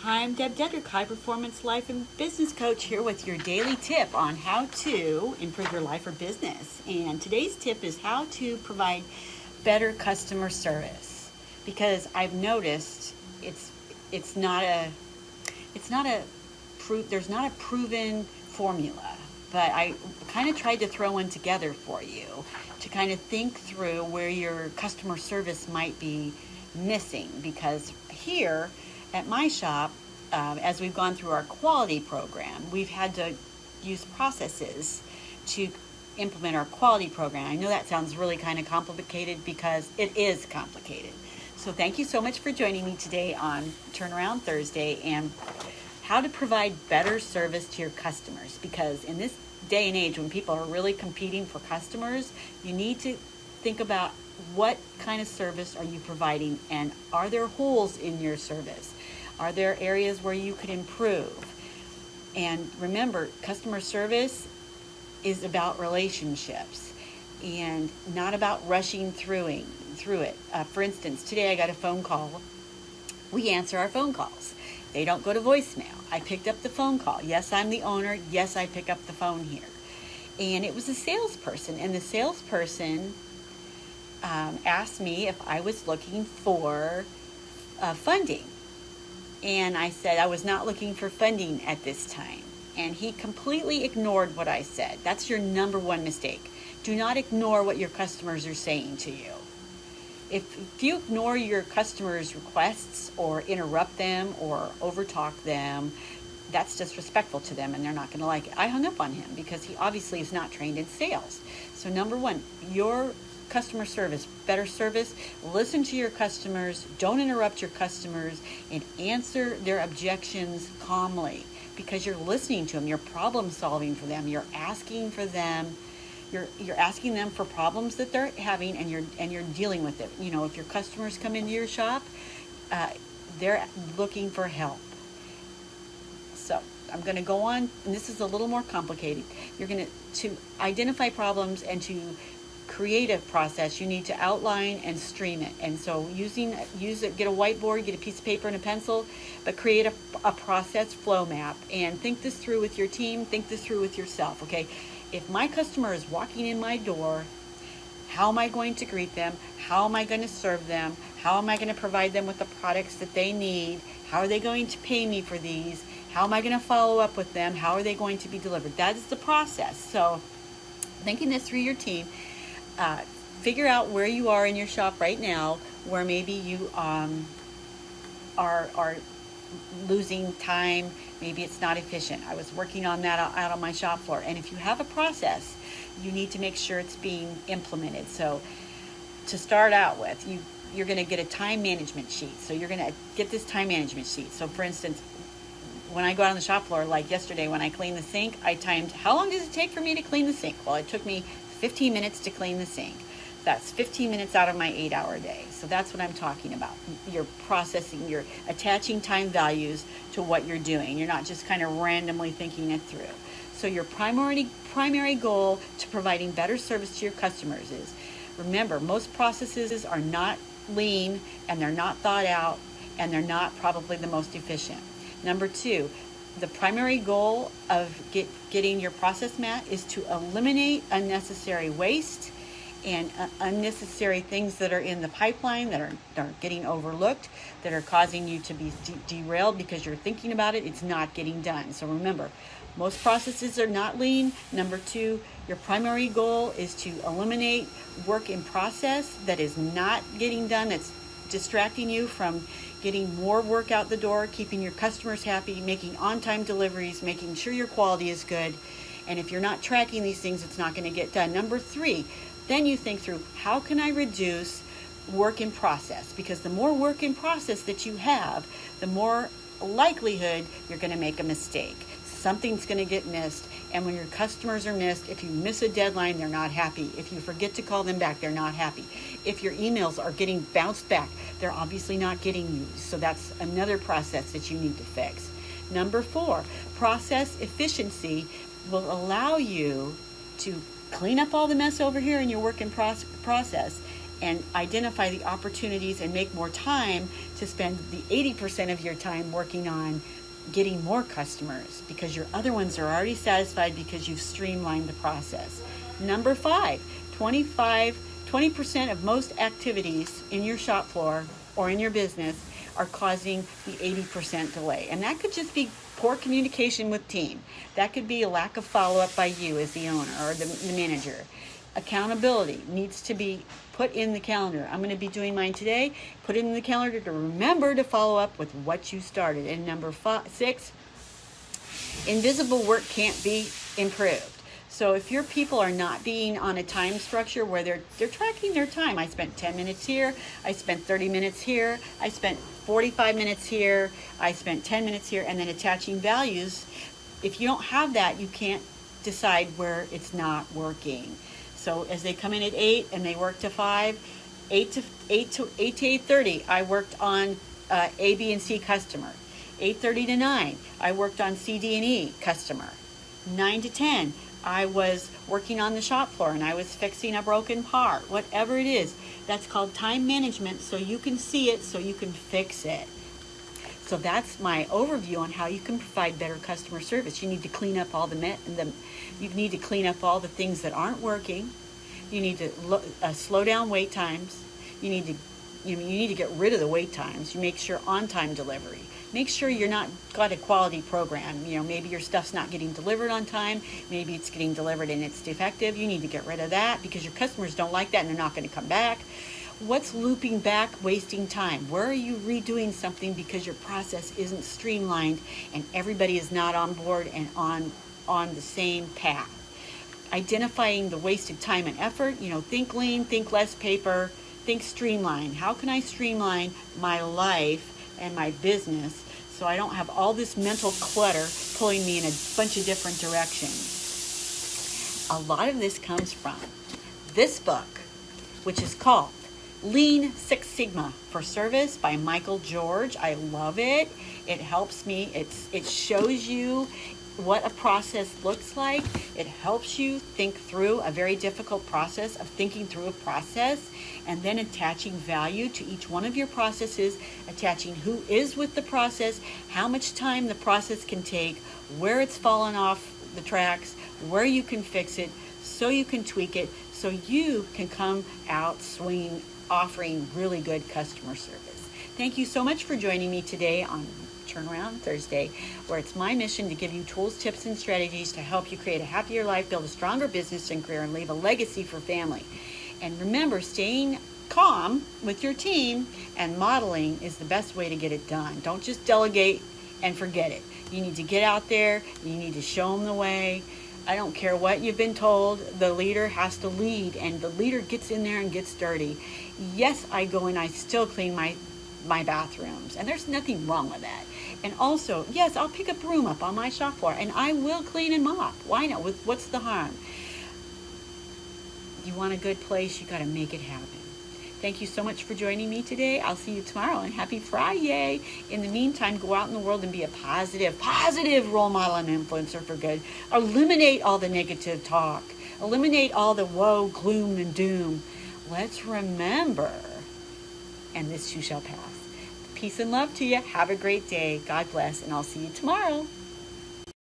Hi, I'm DebDedrick, High Performance Life and Business Coach, here with your daily tip on how to improve your life or business. And today's tip is how to provide better customer service, because I've noticed it's not a there's not a proven formula, but I kind of tried to throw one together for you to kind of think through where your customer service might be missing. Because here at my shop, as we've gone through our quality program, we've had to use processes to implement our quality program. I know that sounds really kind of complicated, because it is complicated. So thank you so much for joining me today on Turnaround Thursday and how to provide better service to your customers. Because in this day and age, when people are really competing for customers, you need to think about what kind of service are you providing, and are there holes in your service? Are there areas where you could improve? And remember, customer service is about relationships and not about rushing through it. For instance, today I got a phone call. We answer our phone calls. They don't go to voicemail. I picked up the phone call. Yes, I'm the owner. Yes, I pick up the phone here. And it was a salesperson, and the salesperson asked me if I was looking for funding. And I said I was not looking for funding at this time. And he completely ignored what I said. That's your number one mistake. Do not ignore what your customers are saying to you. If you ignore your customers' requests or interrupt them or overtalk them, that's disrespectful to them, and they're not going to like it. I hung up on him because he obviously is not trained in sales. So number one, your customer service, better service, listen to your customers, don't interrupt your customers, and answer their objections calmly, because you're listening to them, you're problem solving for them, you're asking for them, you're asking them for problems that they're having, and you're dealing with it. You know, if your customers come into your shop, they're looking for help. So I'm going to go on, and this is a little more complicated. You're going to identify problems and to create a process, you need to outline and stream it. And so use it, get a whiteboard, get a piece of paper and a pencil, but create a process flow map, and think this through with your team, think this through with yourself. Okay, if my customer is walking in my door, how am I going to greet them? How am I going to serve them? How am I going to provide them with the products that they need? How are they going to pay me for these? How am I going to follow up with them? How are they going to be delivered? That is the process. So thinking this through your team, figure out where you are in your shop right now, where maybe you are losing time. Maybe it's not efficient. I was working on that out on my shop floor. And if you have a process, you need to make sure it's being implemented. So to start out with, you're going to get a time management sheet. So you're going to get this time management sheet. So for instance, when I go out on the shop floor, like yesterday when I cleaned the sink, I timed how long does it take for me to clean the sink? Well, it took me 15 minutes to clean the sink. That's 15 minutes out of my 8-hour day. So that's what I'm talking about. You're processing, you're attaching time values to what you're doing. You're not just kind of randomly thinking it through. So your primary goal to providing better service to your customers is, remember, most processes are not lean, and they're not thought out, and they're not probably the most efficient. Number two, the primary goal of getting your process met is to eliminate unnecessary waste and unnecessary things that are in the pipeline that are getting overlooked, that are causing you to be derailed because you're thinking about it. It's not getting done. So remember, most processes are not lean. Number two, your primary goal is to eliminate work in process that is not getting done, that's distracting you from getting more work out the door, keeping your customers happy, making on-time deliveries, making sure your quality is good. And if you're not tracking these things, it's not going to get done. Number three, then you think through, how can I reduce work in process? Because the more work in process that you have, the more likelihood you're going to make a mistake. Something's going to get missed. And when your customers are missed, if you miss a deadline, they're not happy. If you forget to call them back, they're not happy. If your emails are getting bounced back, they're obviously not getting used. So that's another process that you need to fix. Number four, process efficiency will allow you to clean up all the mess over here in your work in process and identify the opportunities and make more time to spend the 80% of your time working on getting more customers, because your other ones are already satisfied because you've streamlined the process. Number 5, 20% of most activities in your shop floor or in your business are causing the 80% delay. And that could just be poor communication with team. That could be a lack of follow-up by you as the owner or the manager. Accountability needs to be put in the calendar. I'm going to be doing mine today. Put it in the calendar to remember to follow up with what you started. And number 6, invisible work can't be improved. So if your people are not being on a time structure where they're tracking their time, I spent 10 minutes here, I spent 30 minutes here, I spent 45 minutes here, I spent 10 minutes here, and then attaching values. If you don't have that, you can't decide where it's not working. So as they come in at 8 and they work to 5, 8 to 8:30, I worked on A, B, and C customer. 8:30 to 9, I worked on C, D, and E customer. 9 to 10, I was working on the shop floor and I was fixing a broken part. Whatever it is, that's called time management, so you can see it, so you can fix it. So that's my overview on how you can provide better customer service. You need to clean up all you need to clean up all the things that aren't working. You need to slow down wait times. You need to get rid of the wait times. You make sure on-time delivery. Make sure you're not got a quality program. Maybe your stuff's not getting delivered on time. Maybe it's getting delivered and it's defective. You need to get rid of that because your customers don't like that and they're not going to come back. What's looping back, wasting time? Where are you redoing something because your process isn't streamlined and everybody is not on board and on the same path? Identifying the wasted time and effort. Think lean, think less paper, think streamline. How can I streamline my life and my business so I don't have all this mental clutter pulling me in a bunch of different directions? A lot of this comes from this book, which is called Lean Six Sigma for Service by Michael George. I love it. It helps me. It shows you what a process looks like. It helps you think through a very difficult process of thinking through a process and then attaching value to each one of your processes, attaching who is with the process, how much time the process can take, where it's fallen off the tracks, where you can fix it, so you can tweak it, so you can come out swinging, offering really good customer service. Thank you so much for joining me today on Turnaround Thursday, where it's my mission to give you tools, tips, and strategies to help you create a happier life, build a stronger business and career, and leave a legacy for family. And remember, staying calm with your team and modeling is the best way to get it done. Don't just delegate and forget it. You need to get out there. You need to show them the way. I don't care what you've been told. The leader has to lead, and the leader gets in there and gets dirty. Yes, I go and I still clean my bathrooms, and there's nothing wrong with that. And also, yes, I'll pick a broom up on my shop floor and I will clean and mop. Why not? What's the harm? You want a good place, you got to make it happen. Thank you so much for joining me today. I'll see you tomorrow, and happy Friday. In the meantime, go out in the world and be a positive role model and influencer for good. Eliminate all the negative talk. Eliminate all the woe, gloom, and doom. Let's remember, and this too shall pass. Peace and love to you. Have a great day. God bless, and I'll see you tomorrow.